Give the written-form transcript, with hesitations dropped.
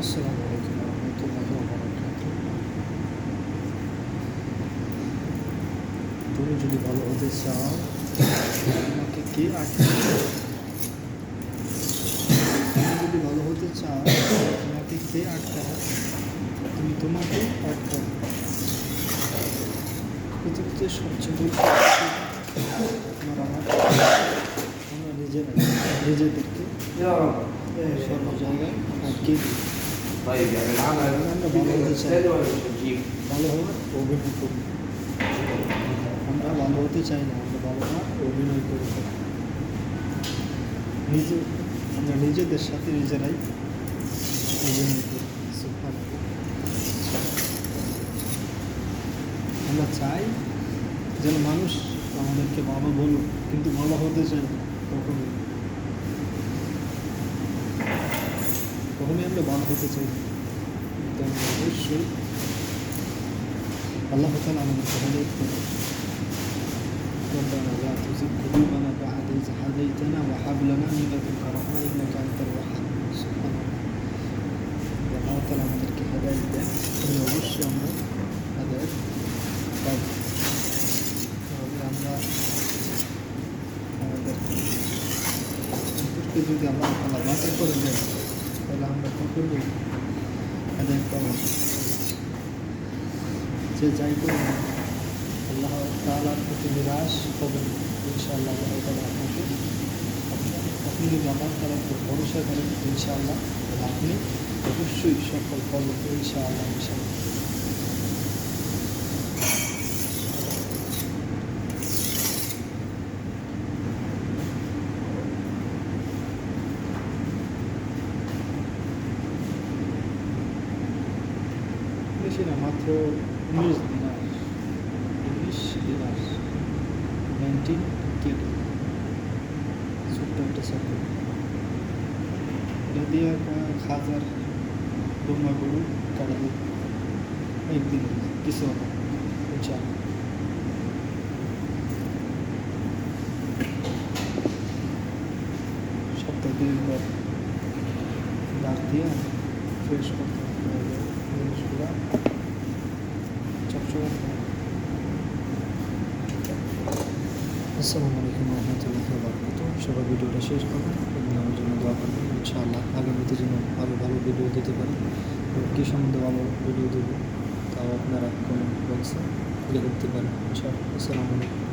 আসসালামু আলাইকুম রহমতুল্লাহি ওয়া বারাকাতুহু। তুমি যদি ভালো হতে চাও, তোমাকে কে আটকাবে? তুমি যদি ভালো হতে চাও, তোমাকে কে আটকাবে? তুমি তোমাকে আটকাবে। পৃথিবীতে সবচেয়ে বড় আমরা নিজেদেরকে সর্ব জায়গায় আটকে দিই। আমরা ভালো হতে চাই, ভালো হওয়ার অভিনয় করি। আমরা ভালো হতে চাই না, আমরা ভালো হওয়ার অভিনয় করি। আমরা নিজেদের সাথে নিজেরাই অভিনয় করি। আমরা চাই যেন মানুষ আমাদেরকে ভালো বলুক, কিন্তু ভালো হতে চাই না। কখনই আমরা ভালো হতে চাই না। কিন্তু আমরা অবশ্যই আল্লাহ তাআলা আমাদেরকে হেদায়েত করুন। ربنا لا تزغ قلوبنا بعد إذ هديتنا وهب لنا من لدنك رحمة إنك أنت الوهاب. سبحان الله. আল্লাহ তাআলা আমাদেরকে হেদায়েত দেন, তাহলে অবশ্যই আমরা হেদায়েত পাব। তাহলে আমরা আমাদেরকে যদি আল্লাহ তাআলা বাঁচা করে দেন, তাহলে আমরা কখনোই হেদায়েত পাব না। যে যাই করুন, আল্লাহ তাআলার প্রতি নিরাশ হবেন ইনশাআল্লাহ। আল্লাহ তাআলা আপনি যদি আল্লাহ তাআলার উপর ভরসা করেন ইনশাআল্লাহ, তাহলে আপনি অবশ্যই সফল পাবেন ইনশাআল্লাহ। বেশি না, মাত্র 19 দিনার, 19 কেটে ছোট্ট একটা চাকরি। এটা দিয়ে খাজার ডোমা গরু কাটা দিই একদিন, কিছু হবে ইনশাআল্লাহ। সপ্তাহে 2 বার দাঁত দিয়ে ফ্রেশ করতে হবে জিনিসগুলো, চকচকে। আসসালামু আলাইকুম রহমতুল্লাহি ওয়া বারাকাতুহু। সবাই ভিডিওটা শেষ করবেন এবং আমার জন্য দোয়া করবেন ইনশাআল্লাহ। আগামীতে যেন আরও ভালো ভিডিও দিতে পারি এবং কী সম্বন্ধে ভালো ভিডিও দেবো তাও আপনারা কমেন্ট বক্সে লিখে দিতে পারেন ইনশাআল্লাহ। আসসালামু আলাইকুম।